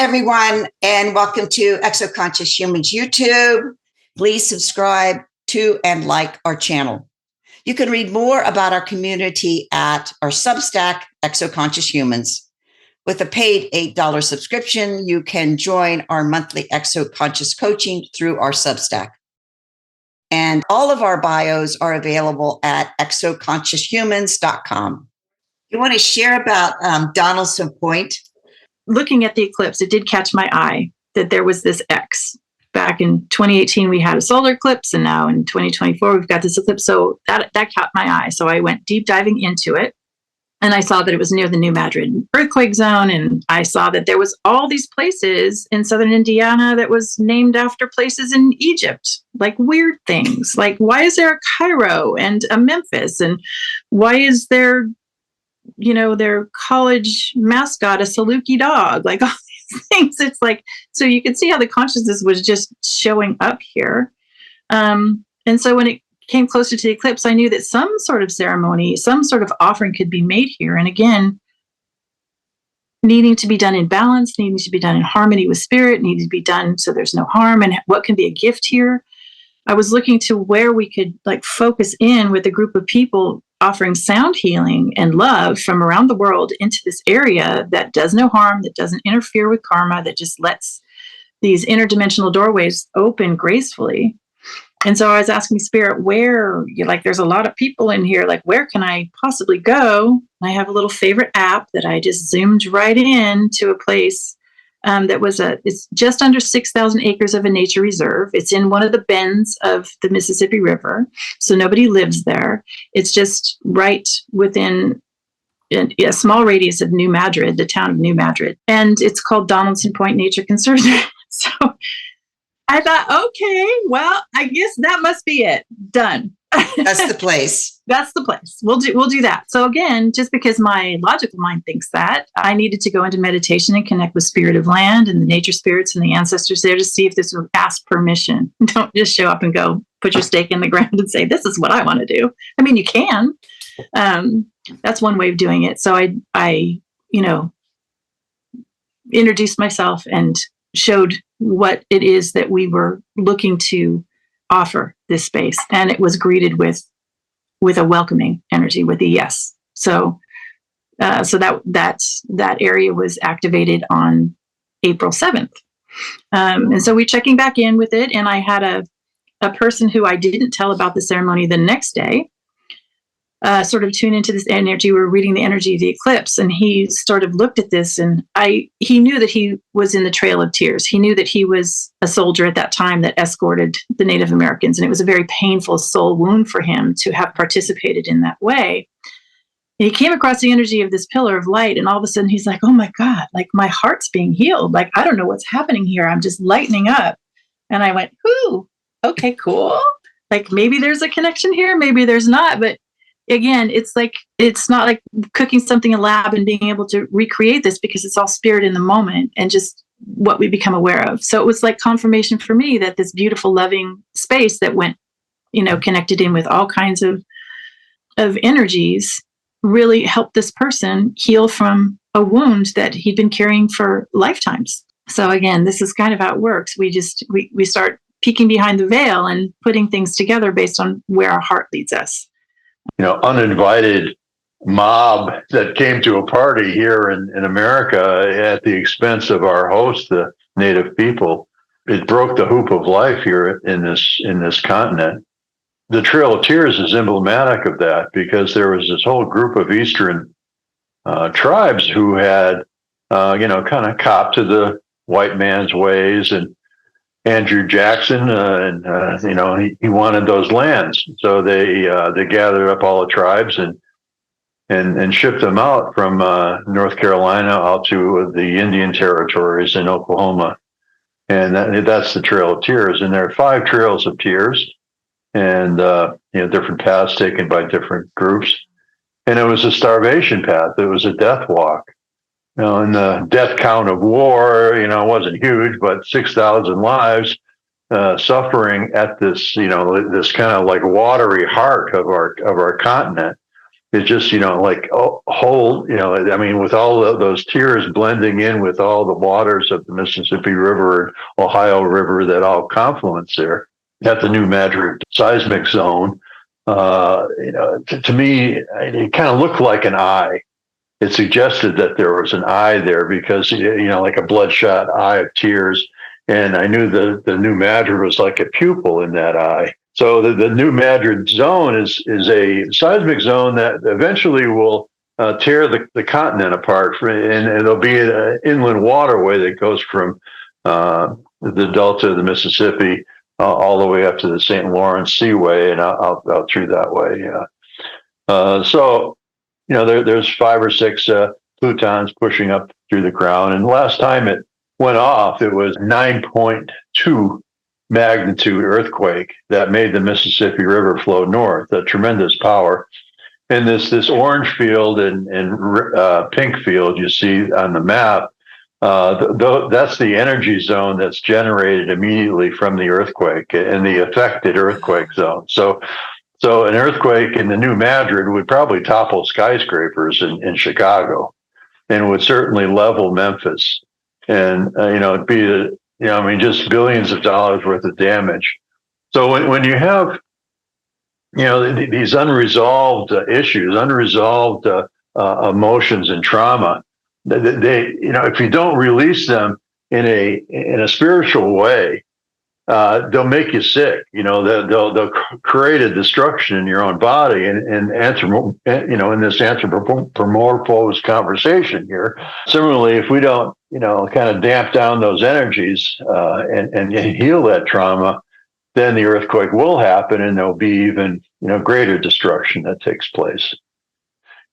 everyone, and welcome to Exoconscious Humans YouTube. Please subscribe to and like our channel. You can read more about our community at our Substack, Exoconscious Humans. With a paid $8 subscription, you can join our monthly Exoconscious coaching through our Substack. And all of our bios are available at exoconscioushumans.com. You want to share about Donaldson Point? Looking at the eclipse, it did catch my eye that there was this X. Back in 2018, we had a solar eclipse, and now in 2024, we've got this eclipse. So that caught my eye. So I went deep diving into it, and I saw that it was near the New Madrid earthquake zone, and I saw that there was all these places in southern Indiana that was named after places in Egypt, like weird things. Like, why is there a Cairo and a Memphis, and why is there their college mascot, a Saluki dog, like all these things. It's like, so you can see how the consciousness was just showing up here. And so when it came closer to the eclipse, I knew that some sort of ceremony, some sort of offering could be made here. And again, needing to be done in balance, needing to be done in harmony with spirit, needing to be done so there's no harm, and what can be a gift here. I was looking to where we could focus in with a group of people offering sound healing and love from around the world into this area that does no harm, that doesn't interfere with karma, that just lets these interdimensional doorways open gracefully. And so I was asking Spirit, where, there's a lot of people in here, where can I possibly go? I have a little favorite app that I just zoomed right in to a place it's just under 6,000 acres of a nature reserve. It's in one of the bends of the Mississippi River, so nobody lives there. It's just right within a small radius of New Madrid, the town of New Madrid. And it's called Donaldson Point Nature Conservancy. So I thought, okay, well, I guess that must be it. Done. That's the place. That's the place. We'll do that. So again, just because my logical mind thinks that, I needed to go into meditation and connect with spirit of land and the nature spirits and the ancestors there to see if this would ask permission. Don't just show up and go put your stake in the ground and say, this is what I want to do. I mean, you can. That's one way of doing it. So I introduced myself and showed what it is that we were looking to offer this space, and it was greeted with a welcoming energy, with a yes. So that area was activated on April 7th, and so we're checking back in with it. And I had a person who I didn't tell about the ceremony the next day sort of tune into this energy. We were reading the energy of the eclipse, and he sort of looked at this, and he knew that he was in the Trail of Tears. He knew that he was a soldier at that time that escorted the Native Americans, and it was a very painful soul wound for him to have participated in that way. And he came across the energy of this pillar of light, and all of a sudden he's like, oh my God, my heart's being healed. I don't know what's happening here. I'm just lightening up. And I went, ooh, okay, cool. Maybe there's a connection here, maybe there's not, but again, it's not like cooking something in a lab and being able to recreate this, because it's all spirit in the moment and just what we become aware of. So it was like confirmation for me that this beautiful, loving space that went, connected in with all kinds of energies really helped this person heal from a wound that he'd been carrying for lifetimes. So again, this is kind of how it works. We start peeking behind the veil and putting things together based on where our heart leads us. Uninvited mob that came to a party here in America at the expense of our host, the native people. It broke the hoop of life here in this continent. The Trail of Tears is emblematic of that, because there was this whole group of Eastern tribes who had, kind of copped to the white man's ways, and Andrew Jackson, he wanted those lands, so they gathered up all the tribes and shipped them out from North Carolina out to the Indian territories in Oklahoma, and that's the Trail of Tears. And there are 5 trails of tears, and different paths taken by different groups, and it was a starvation path. It was a death walk. And the death count of war, wasn't huge, but 6,000 lives suffering at this, this kind of watery heart of our continent. It's just, like whole, I mean, with all of those tiers blending in with all the waters of the Mississippi River and Ohio River that all confluence there at the New Madrid seismic zone, to me, it kind of looked like an eye. It suggested that there was an eye there because, like a bloodshot eye of tears. And I knew the New Madrid was like a pupil in that eye. So the New Madrid zone is a seismic zone that eventually will tear the continent apart, and there'll be an inland waterway that goes from the delta of the Mississippi all the way up to the St. Lawrence Seaway and out through that way. So there's 5 or 6 plutons pushing up through the ground, and last time it went off, it was 9.2 magnitude earthquake that made the Mississippi River flow north, a tremendous power. And this orange field and pink field you see on the map, that's the energy zone that's generated immediately from the earthquake and the affected earthquake zone. So an earthquake in the New Madrid would probably topple skyscrapers in Chicago, and would certainly level Memphis. And, it'd be just billions of dollars worth of damage. So when you have, these unresolved issues, unresolved emotions and trauma, they if you don't release them in a spiritual way, they'll make you sick. They'll create a destruction in your own body. And in this anthropomorphosed conversation here, similarly, if we don't, kind of damp down those energies and heal that trauma, then the earthquake will happen, and there'll be even, greater destruction that takes place.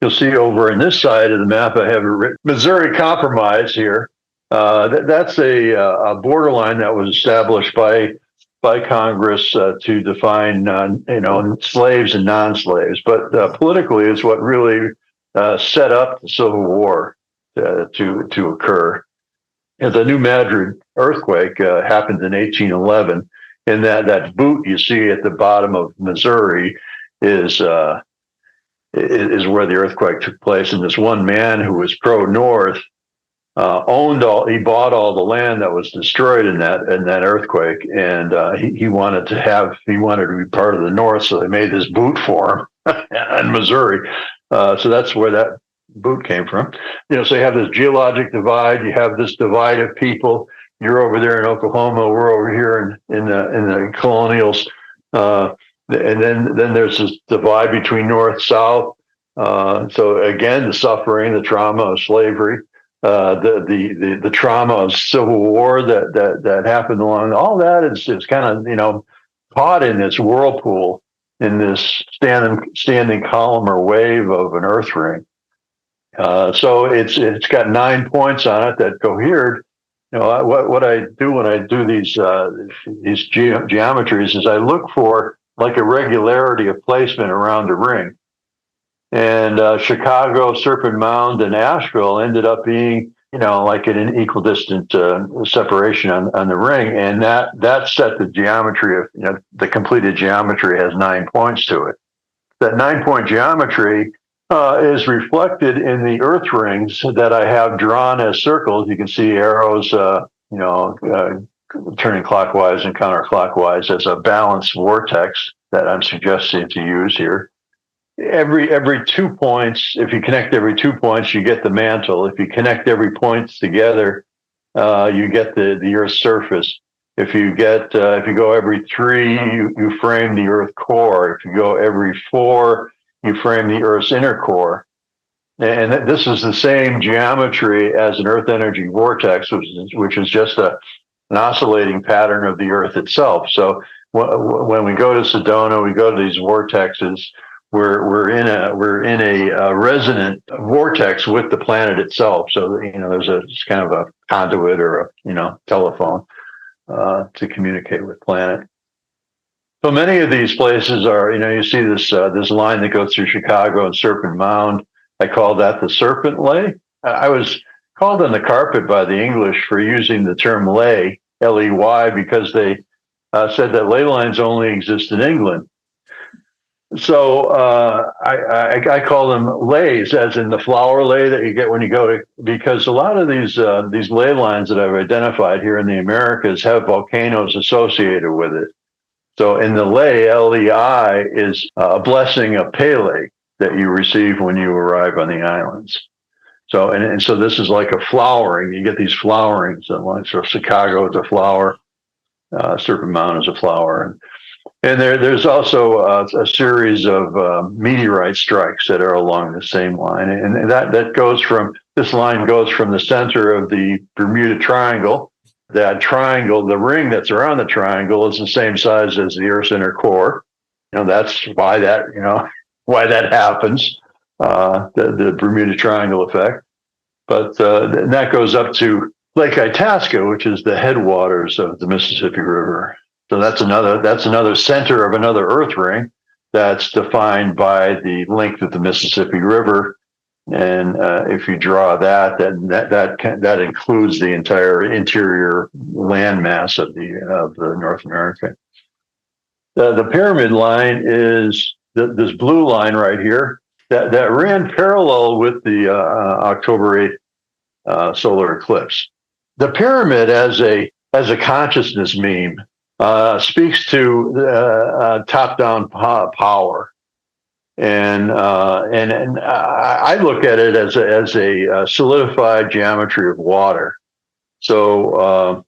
You'll see over in this side of the map, I have a Missouri Compromise here. That's a borderline that was established by Congress to define, slaves and non-slaves. But politically, is what really set up the Civil War to occur. And the New Madrid earthquake happened in 1811, and that boot you see at the bottom of Missouri is where the earthquake took place. And this one man who was pro-North he bought all the land that was destroyed in that earthquake, and he wanted to be part of the North, so they made this boot for him in Missouri. So that's where that boot came from. So you have this geologic divide, you have this divide of people. You're over there in Oklahoma, we're over here in the colonials, and then there's this divide between North, South. So again, the suffering, the trauma of slavery. The trauma of Civil War that happened along, all that is kind of caught in this whirlpool, in this standing column or wave of an earth ring. So it's got 9 points on it that cohered. What I do when I do these geometries is I look for like a regularity of placement around a ring. And Chicago, Serpent Mound, and Asheville ended up being, like at an equidistant separation on the ring. And that set the geometry of, the completed geometry has 9 points to it. That 9-point geometry is reflected in the earth rings that I have drawn as circles. You can see arrows, turning clockwise and counterclockwise as a balanced vortex that I'm suggesting to use here. Every 2 points, if you connect every 2 points, you get the mantle. If you connect every point together, you get the Earth's surface. If you go every 3, you frame the Earth core. If you go every 4, you frame the Earth's inner core. And this is the same geometry as an Earth energy vortex, which is just an oscillating pattern of the Earth itself. So when we go to Sedona, we go to these vortexes. We're in a resonant vortex with the planet itself. So there's it's kind of a conduit or a telephone to communicate with planet. So many of these places are, you see this line that goes through Chicago and Serpent Mound. I call that the Serpent Ley. I was called on the carpet by the English for using the term ley, L-E-Y, because they said that ley lines only exist in England. So I call them lays, as in the flower lay that you get when you go to, because a lot of these ley lines that I've identified here in the Americas have volcanoes associated with it. So in the lei, Lei, is a blessing of Pele that you receive when you arrive on the islands. So and so this is like a flowering. You get these flowerings. Like so Chicago is a flower, Serpent Mountain is a flower, and there's also a series of meteorite strikes that are along the same line, and that goes from, this line goes from the center of the Bermuda Triangle. That triangle, the ring that's around the triangle, is the same size as the Earth's inner core. That's why that happens, the Bermuda Triangle effect. But and that goes up to Lake Itasca, which is the headwaters of the Mississippi River. So that's another center of another Earth ring that's defined by the length of the Mississippi River. And if you draw that, then that includes the entire interior landmass of the North America. The pyramid line is this blue line right here that ran parallel with the October 8th solar eclipse. The pyramid as a consciousness meme speaks to top-down power. And I look at it as a solidified geometry of water. So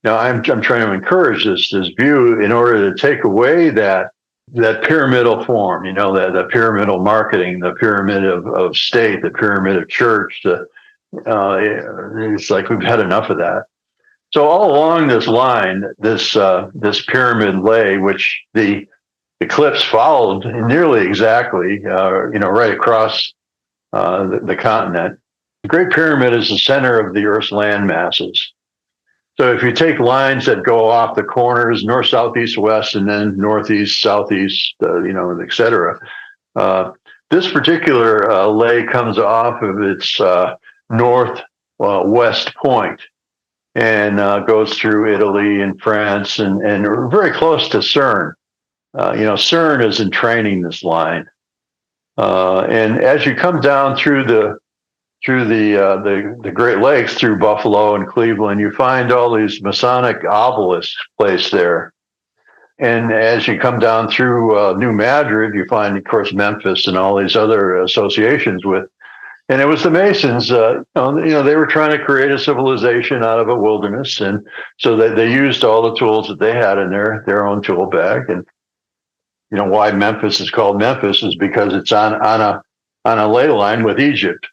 now I'm trying to encourage this view in order to take away that pyramidal form, the pyramidal marketing, the pyramid of state, the pyramid of church. It's like we've had enough of that. So all along this line, this pyramid lay, which the eclipse followed nearly exactly, right across the continent. The Great Pyramid is the center of the Earth's land masses. So if you take lines that go off the corners, north, south, east, west, and then northeast, southeast, et cetera, this particular lay comes off of its northwest point and goes through Italy and France and very close to CERN. CERN is entraining this line, and as you come down through the Great Lakes, through Buffalo and Cleveland, you find all these Masonic obelisks placed there. And as you come down through New Madrid, you find, of course, Memphis and all these other associations with. And it was the Masons, they were trying to create a civilization out of a wilderness, and so they used all the tools that they had in their own tool bag. And why Memphis is called Memphis is because it's on a ley line with Egypt,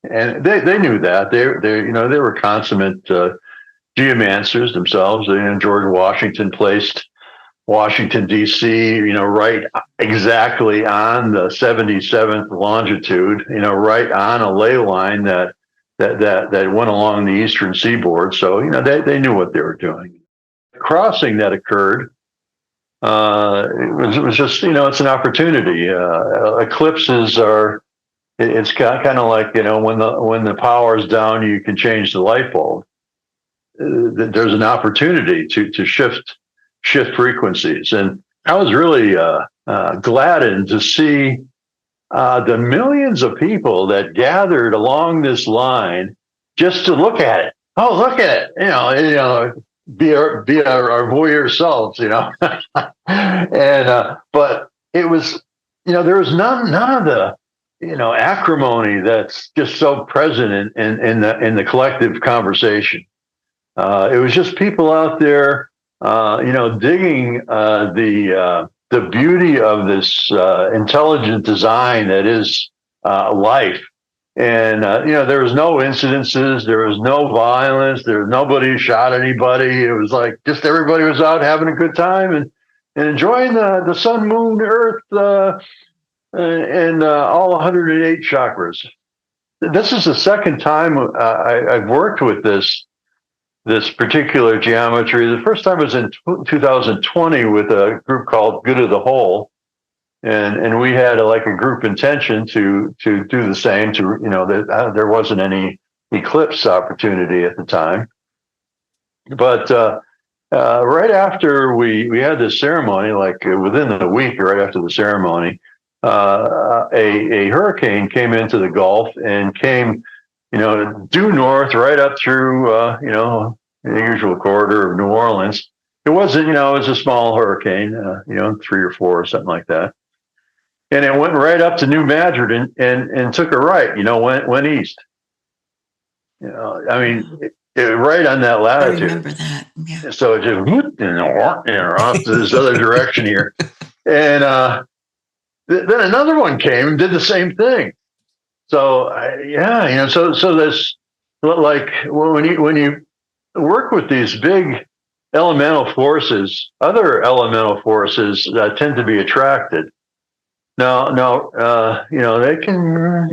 and they knew that. They were consummate geomancers themselves. George Washington placed Washington D.C. right exactly on the 77th longitude, right on a ley line that went along the eastern seaboard. So they knew what they were doing. The crossing that occurred. It was just, it's an opportunity. Eclipses it's kind of like, when the power's down, you can change the light bulb. There's an opportunity to shift frequencies. And I was really gladdened to see the millions of people that gathered along this line just to look at it. Oh, look at it. Be our voyeur selves, and but it was, there was none of the, acrimony that's just so present in the collective conversation. It was just people out there, digging the beauty of this intelligent design that is life. And, there was no incidences, there was no violence, nobody who shot anybody. It was like just everybody was out having a good time and enjoying the sun, moon, earth, and all 108 chakras. This is the second time I've worked with this particular geometry. The first time was in 2020 with a group called Good of the Whole. And we had a group intention to do the same. There wasn't any eclipse opportunity at the time, but right after we had this ceremony, like within a week, right after the ceremony, a hurricane came into the Gulf and came, due north, right up through, the usual corridor of New Orleans. It wasn't, it was a small hurricane, 3 or 4 or something like that. And it went right up to New Madrid and took a right, went east. I mean, right on that I latitude. remember that. Yeah. So it just off to this other direction here. And then another one came and did the same thing. So so this, like when you work with these big elemental forces, other elemental forces tend to be attracted. Now, they can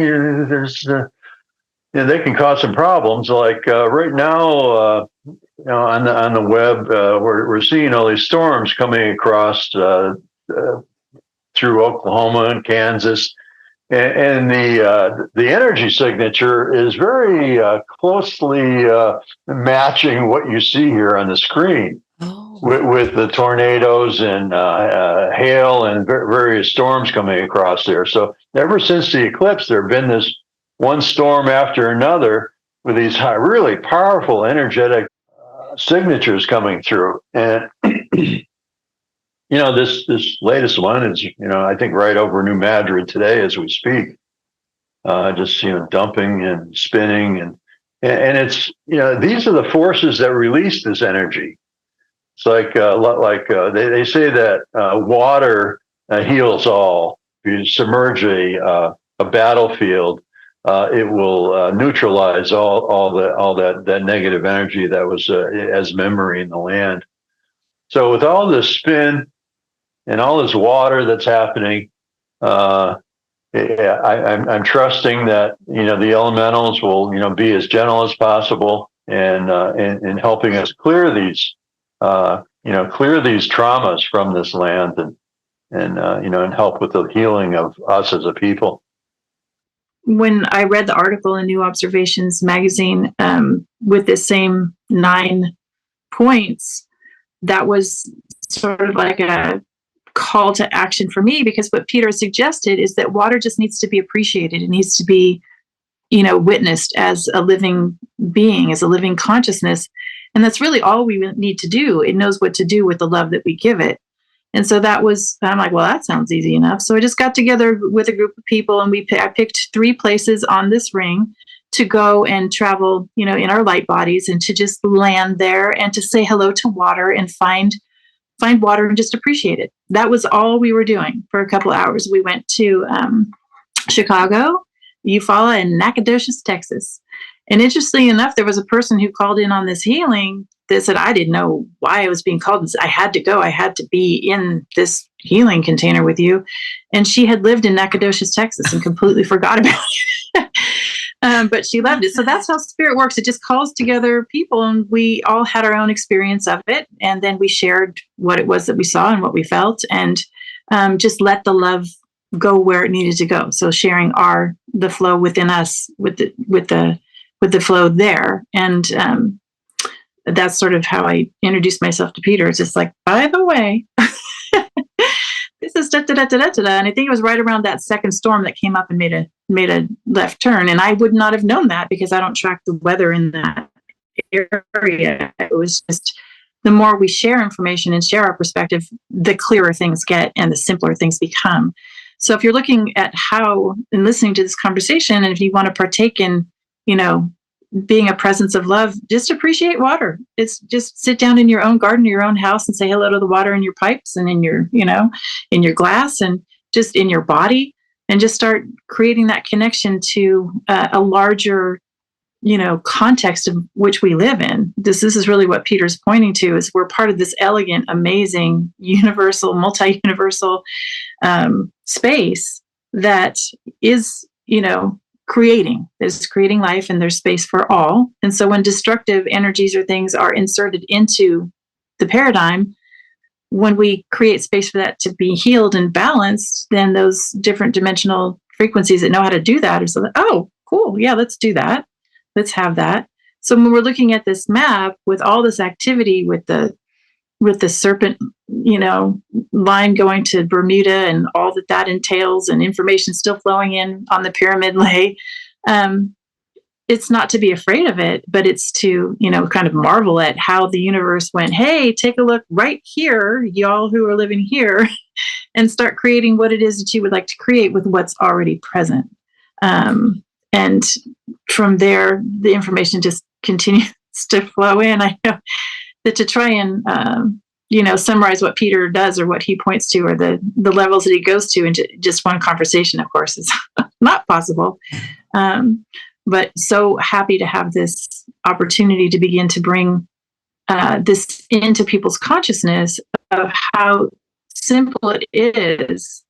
they can cause some problems. Like right now, on the web, we're seeing all these storms coming across through Oklahoma and Kansas. And the energy signature is very closely matching what you see here on the screen, with the tornadoes and hail and various storms coming across there. So ever since the eclipse, there have been this one storm after another with these really powerful energetic signatures coming through. And this latest one is, I think right over New Madrid today as we speak, just, dumping and spinning. And it's, these are the forces that release this energy. It's like they say that water heals all. If you submerge a battlefield, it will neutralize all that negative energy that was as memory in the land. So with all this spin and all this water that's happening, I'm trusting that the elementals will be as gentle as possible and helping us clear these traumas from this land and help with the healing of us as a people. When I read the article in New Observations magazine with the same 9 points, that was sort of like a call to action for me, because what Peter suggested is that water just needs to be appreciated. It needs to be, witnessed as a living being, as a living consciousness. And that's really all we need to do. It knows what to do with the love that we give it. And so I'm like, well, that sounds easy enough. So I just got together with a group of people, and I picked 3 places on this ring to go and travel, in our light bodies, and to just land there and to say hello to water and find water and just appreciate it. That was all we were doing for a couple of hours. We went to Chicago, Eufaula, and Nacogdoches, Texas. And interestingly enough, there was a person who called in on this healing that said, I didn't know why I was being called. I had to go. I had to be in this healing container with you. And she had lived in Nacogdoches, Texas, and completely forgot about it. But she loved it. So that's how spirit works. It just calls together people, and we all had our own experience of it. And then we shared what it was that we saw and what we felt, and just let the love go where it needed to go. So sharing the flow within us with the flow there. And that's sort of how I introduced myself to Peter. It's just like, by the way, this is da-da-da-da-da-da. And I think it was right around that second storm that came up and made a left turn. And I would not have known that because I don't track the weather in that area. It was just, the more we share information and share our perspective, the clearer things get and the simpler things become. So if you're looking at how and listening to this conversation, and if you want to partake in, being a presence of love, just appreciate water. It's just sit down in your own garden, your own house, and say hello to the water in your pipes and in your, in your glass and just in your body, and just start creating that connection to a larger, context of which we live in. This is really what Peter's pointing to, is we're part of this elegant, amazing, universal, multi-universal space that is, creating life, and there's space for all. And so when destructive energies or things are inserted into the paradigm, when we create space for that to be healed and balanced, then those different dimensional frequencies that know how to do that are so that, oh, cool, yeah, let's do that. Let's have that. So when we're looking at this map with all this activity with the with the serpent, line going to Bermuda and all that entails, and information still flowing in on the pyramid lay. It's not to be afraid of it, but it's to, kind of marvel at how the universe went, hey, take a look right here, y'all who are living here, and start creating what it is that you would like to create with what's already present. And from there, the information just continues to flow in. I know that to try and, summarize what Peter does or what he points to or the levels that he goes to in just one conversation, of course, is not possible. But so happy to have this opportunity to begin to bring this into people's consciousness of how simple it is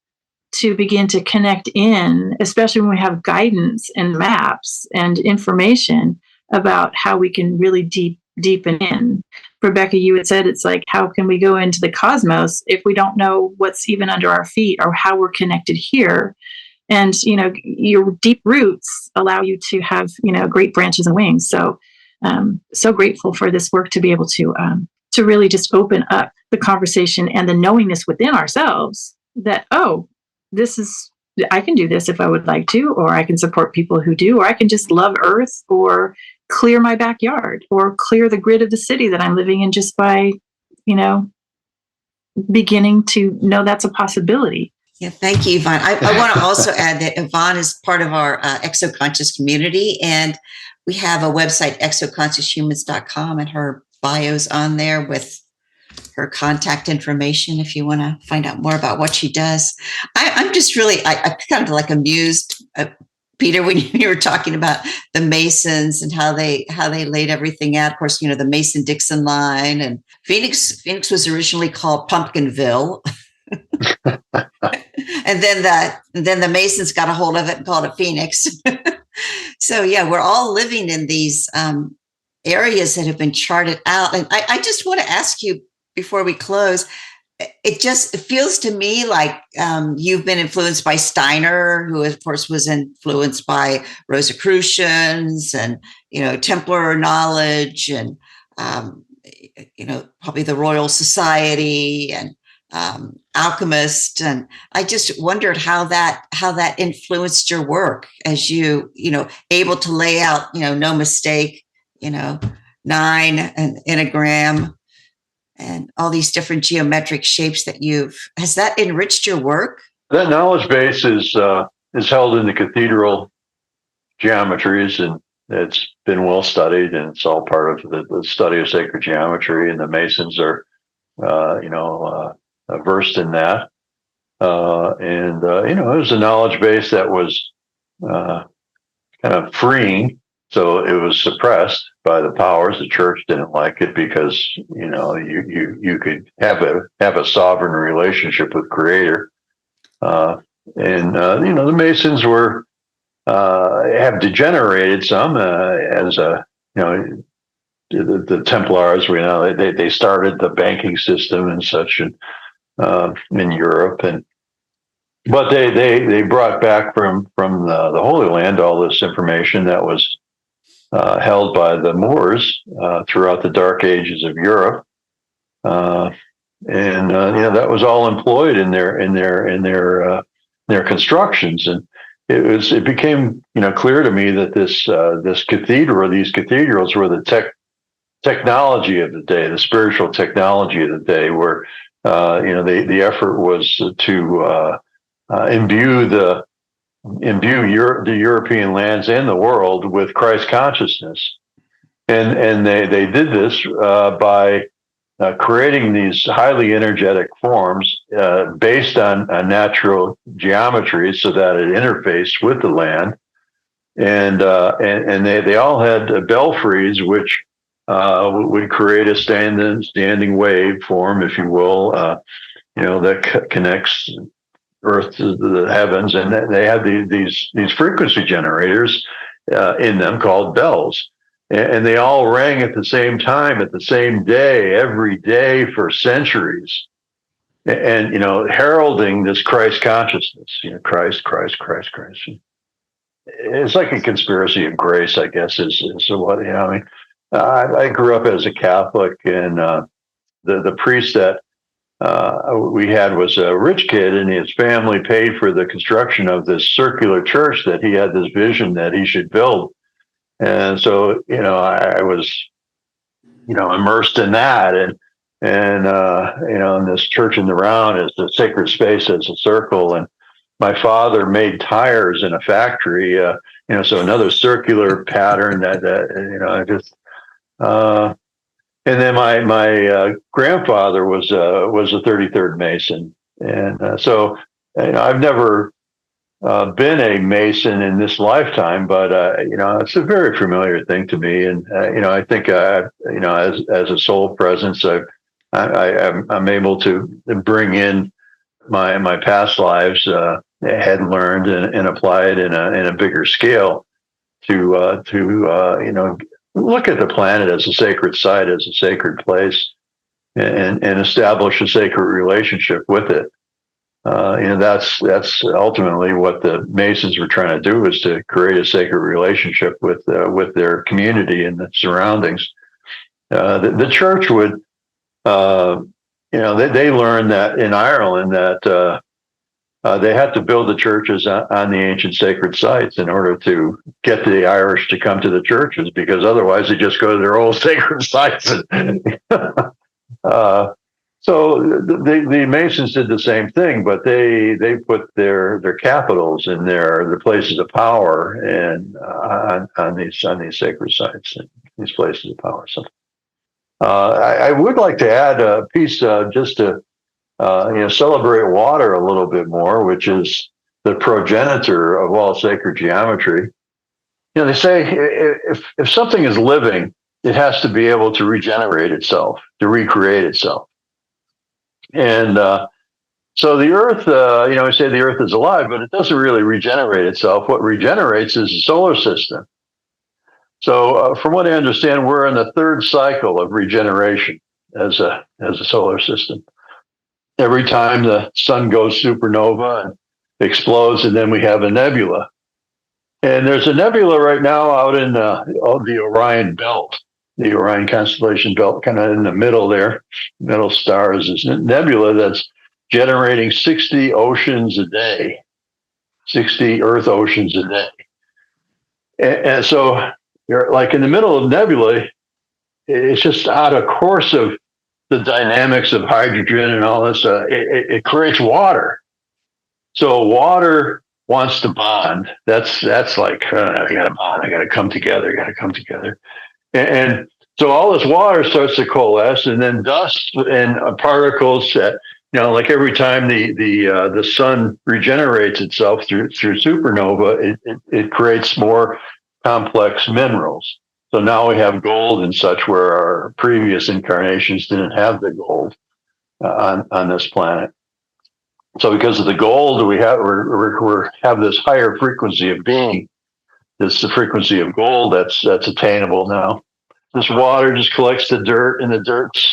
to begin to connect in, especially when we have guidance and maps and information about how we can really deepen in. Rebecca, you had said it's like, how can we go into the cosmos if we don't know what's even under our feet or how we're connected here? And, your deep roots allow you to have, great branches and wings. So, so grateful for this work to be able to really just open up the conversation and the knowingness within ourselves that, I can do this if I would like to, or I can support people who do, or I can just love Earth or clear my backyard or clear the grid of the city that I'm living in just by, beginning to know that's a possibility. Yeah, thank you, Yvonne. I want to also add that Yvonne is part of our Exoconscious community, and we have a website, exoconscioushumans.com, and her bio's on there with her contact information if you want to find out more about what she does. I'm just really, I kind of like amused, Peter, when you were talking about the Masons and how they laid everything out. Of course, the Mason-Dixon line, and Phoenix was originally called Pumpkinville. And then the Masons got a hold of it and called it Phoenix. So yeah, we're all living in these areas that have been charted out. And I just want to ask you before we close, it feels to me like you've been influenced by Steiner, who of course was influenced by Rosicrucians and, Templar knowledge and, probably the Royal Society and alchemist. And I just wondered how that influenced your work as you able to lay out, no mistake, 9 and enneagram and all these different geometric shapes has that enriched your work? That knowledge base is held in the cathedral geometries, and it's been well studied, and it's all part of the study of sacred geometry. And the Masons are, versed in that. It was a knowledge base that was kind of freeing. So it was suppressed by the powers. The church didn't like it because, you could have a sovereign relationship with Creator. The Masons have degenerated some as the Templars. They started the banking system and such, and in Europe, but they brought back from the Holy Land all this information that was held by the Moors throughout the Dark Ages of Europe, that was all employed in their constructions, and it became clear to me that these cathedrals were the technology of the day, the spiritual technology of the day, where the effort was to imbue the European lands and the world with Christ consciousness, and they did this by creating these highly energetic forms based on natural geometry, so that it interfaced with the land, and they all had belfries which would create a standing wave form, if you will, that connects Earth to the heavens, and they had these frequency generators in them called bells, and they all rang at the same time, at the same day, every day for centuries, and heralding this Christ consciousness, Christ. It's like a conspiracy of grace, I guess, is what I grew up as a Catholic, and The priest that we had was a rich kid, and his family paid for the construction of this circular church that he had this vision that he should build. And so, I was, immersed in that, and in this church in the round is the sacred space as a circle. And my father made tires in a factory, so another circular pattern that just. And then my grandfather was a 33rd Mason, and so I've never been a Mason in this lifetime, but it's a very familiar thing to me, and I think as a soul presence, I'm able to bring in my past lives, had learned and applied in a bigger scale to look at the planet as a sacred site, as a sacred place, and establish a sacred relationship with it. That's ultimately what the Masons were trying to do, is to create a sacred relationship with their community and the surroundings. The church would, they learned that in Ireland that they had to build the churches on the ancient sacred sites in order to get the Irish to come to the churches, because otherwise they just go to their old sacred sites. So the Masons did the same thing, but they put their capitals in the places of power and on these sacred sites and these places of power. So I would like to add a piece just to celebrate water a little bit more, which is the progenitor of all sacred geometry. They say if something is living, it has to be able to regenerate itself, to recreate itself. And so the Earth, we say the Earth is alive, but it doesn't really regenerate itself. What regenerates is the solar system. So from what I understand, we're in the third cycle of regeneration as a solar system. Every time the sun goes supernova and explodes, and then we have a nebula. And there's a nebula right now out in the Orion belt, the Orion constellation belt, kind of in the middle there. Middle star is this nebula that's generating 60 oceans a day, 60 Earth oceans a day. And so you're like in the middle of nebula, it's just out of course of the dynamics of hydrogen and all this. It creates water. So water wants to bond. That's like, I got to bond. I got to come together. And so all this water starts to coalesce, and then dust and particles that, like every time the sun regenerates itself through supernova, it creates more complex minerals. So now we have gold and such, where our previous incarnations didn't have the gold on this planet. So because of the gold, we have this higher frequency of being. This is the frequency of gold that's attainable now. This water just collects the dirt, and the dirt's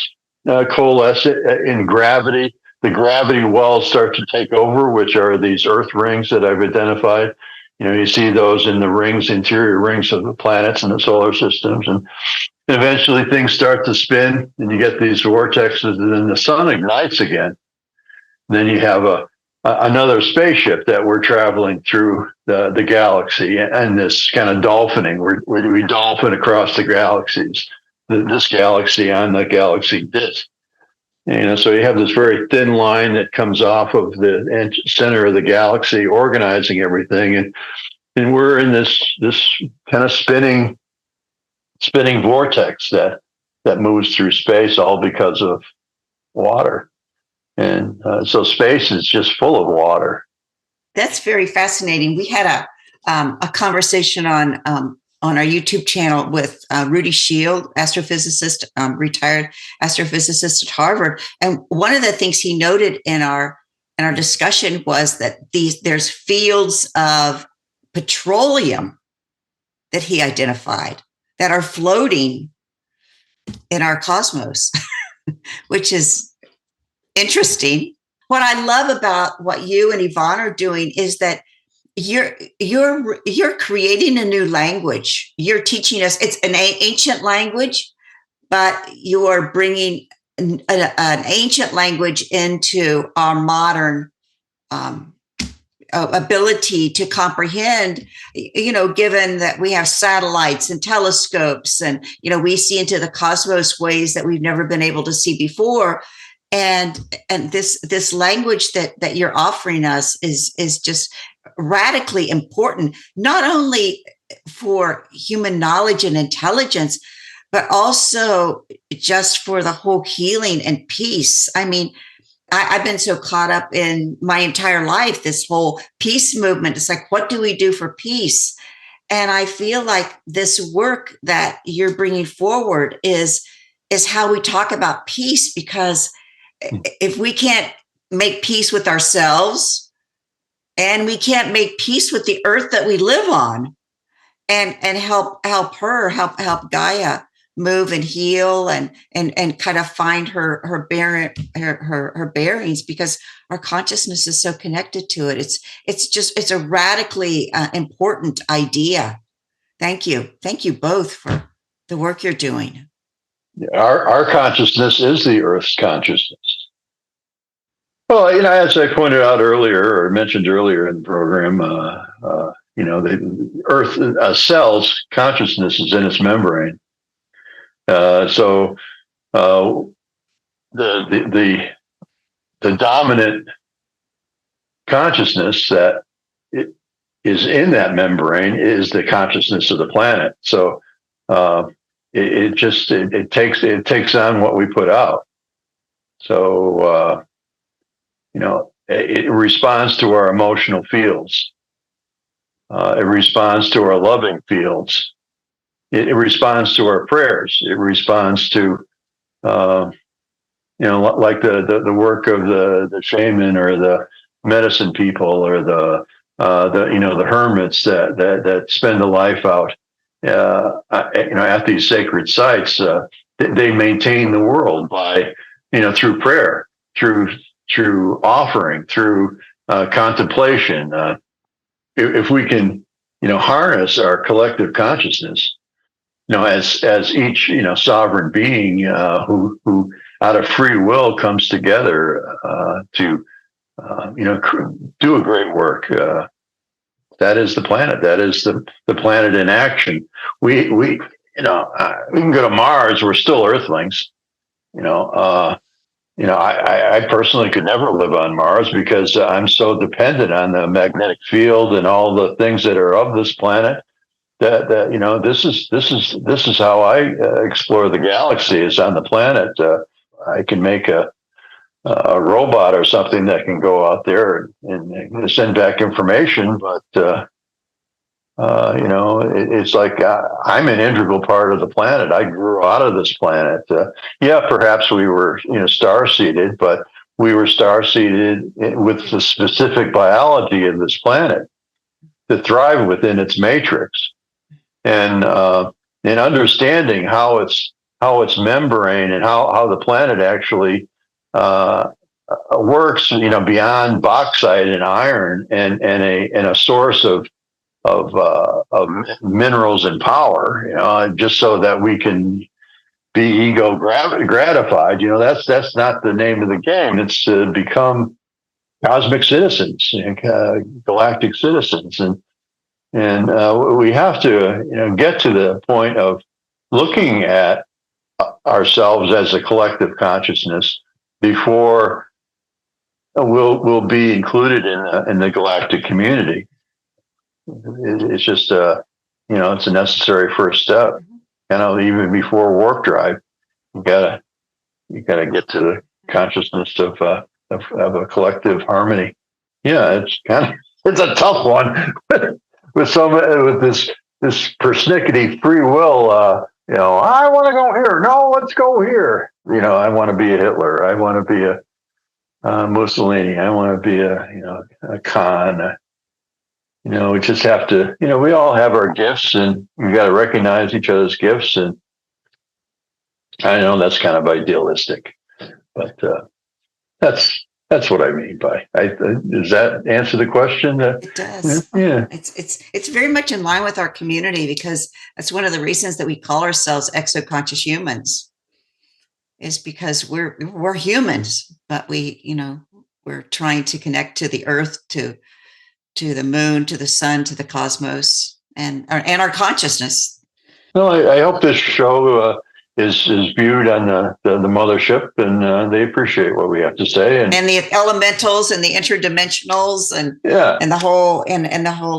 coalesce in gravity. The gravity wells start to take over, which are these Earth rings that I've identified. You see those in the rings, interior rings of the planets and the solar systems. And eventually things start to spin, and you get these vortexes, and then the sun ignites again. Then you have another spaceship that we're traveling through the galaxy, and this kind of dolphining. We dolphin across the galaxies, this galaxy on the galaxy disk. So you have this very thin line that comes off of the center of the galaxy, organizing everything, and we're in this kind of spinning vortex that moves through space, all because of water. And so space is just full of water. That's very fascinating. We had a conversation on our YouTube channel with Rudy Shield, astrophysicist, retired astrophysicist at Harvard. And one of the things he noted in our discussion was that there's fields of petroleum that he identified that are floating in our cosmos, which is interesting. What I love about what you and Yvonne are doing is that you're creating a new language. You're teaching us. It's an ancient language, but you are bringing an ancient language into our modern ability to comprehend, given that we have satellites and telescopes and, we see into the cosmos ways that we've never been able to see before. And this language that you're offering us is just radically important, not only for human knowledge and intelligence, but also just for the whole healing and peace. I mean, I've been so caught up in my entire life, this whole peace movement. It's like, what do we do for peace? And I feel like this work that you're bringing forward is how we talk about peace, because if we can't make peace with ourselves, and we can't make peace with the earth that we live on, and help Gaia move and heal and kind of find her bearings, because our consciousness is so connected to it. It's a radically important idea. Thank you both for the work you're doing. Our consciousness is the Earth's consciousness. Well, as I pointed out earlier, or mentioned earlier in the program, the Earth cell's consciousness is in its membrane. So the dominant consciousness that is in that membrane is the consciousness of the planet. So it takes on what we put out. So it responds to our emotional fields. It responds to our loving fields. It responds to our prayers. It responds to, like the work of the shaman or the medicine people or the hermits that spend a life out, at these sacred sites. They maintain the world by, through prayer, through offering, through contemplation. If we can, harness our collective consciousness, as each, sovereign being who out of free will comes together to, do a great work. That is the planet. That is the planet in action. We can go to Mars. We're still Earthlings. I personally could never live on Mars because I'm so dependent on the magnetic field and all the things that are of this planet. That this is how I explore the galaxy, is on the planet. I can make a robot or something that can go out there and send back information, but it's like I'm an integral part of the planet. I grew out of this planet. Perhaps we were star seeded, but we were star seeded with the specific biology of this planet to thrive within its matrix. And in understanding how its membrane and how the planet actually works, beyond bauxite and iron and a source of minerals and power, just so that we can be ego gratified. That's not the name of the game. It's to become cosmic citizens, galactic citizens, and we have to, get to the point of looking at ourselves as a collective consciousness before we'll be included in the galactic community. It's just it's a necessary first step. Even before warp drive, you gotta get to the consciousness of a collective harmony. Yeah, it's a tough one. with this persnickety free will, I want to go here. No, let's go here. I want to be a Hitler. I want to be a Mussolini. I want to be a Khan. We just have to. We all have our gifts, and we got to recognize each other's gifts. And I know that's kind of idealistic, but that's what I mean by. Does that answer the question? It does. Yeah. It's very much in line with our community, because that's one of the reasons that we call ourselves exoconscious humans. is because we're humans, but we're trying to connect to the earth, to the moon, to the sun, to the cosmos, and our consciousness. Well, I hope this show is viewed on the mothership, and they appreciate what we have to say, and the elementals and the interdimensionals, and yeah, and the whole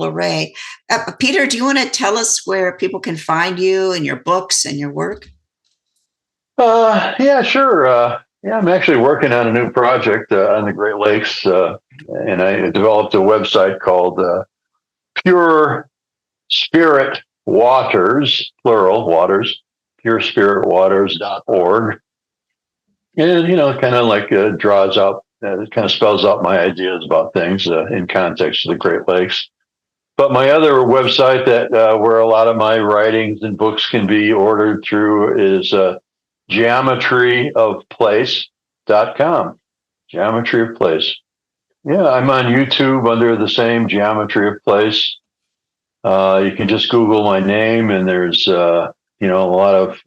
array. Peter, do you want to tell us where people can find you and your books and your work? Yeah, sure. Yeah, I'm actually working on a new project on the Great Lakes, and I developed a website called Pure Spirit Waters, plural waters, purespiritwaters.org. And, kind of like draws out, it kind of spells out my ideas about things in context of the Great Lakes. But my other website that where a lot of my writings and books can be ordered through is geometryofplace.com. Geometry of Place. Yeah, I'm on YouTube under the same Geometry of Place. You can just Google my name, and there's a lot of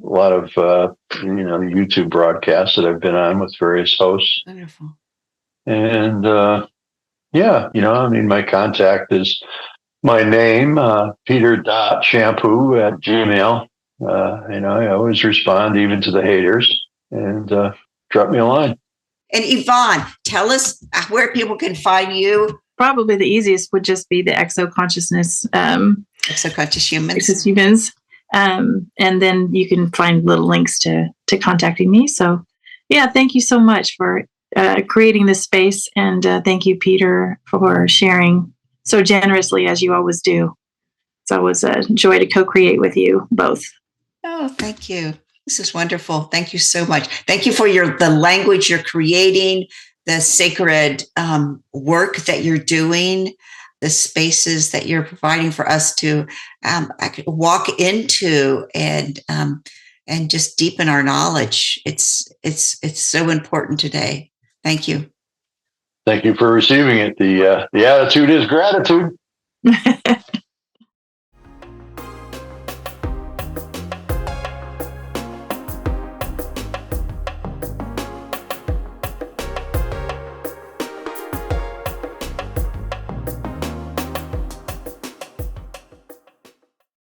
YouTube broadcasts that I've been on with various hosts. Wonderful. And my contact is my name, peter.champoux@gmail. I always respond even to the haters, and drop me a line. And Yvonne, tell us where people can find you. Probably the easiest would just be the Exoconsciousness, Exoconscious Humans. Exoconscious Humans. And then you can find little links to contacting me. So, yeah, thank you so much for creating this space. And thank you, Peter, for sharing so generously as you always do. It's always a joy to co-create with you both. Oh, thank you. This is wonderful. Thank you so much. Thank you for the language you're creating, the sacred work that you're doing, the spaces that you're providing for us to walk into and just deepen our knowledge. It's so important today. Thank you. Thank you for receiving it. The attitude is gratitude.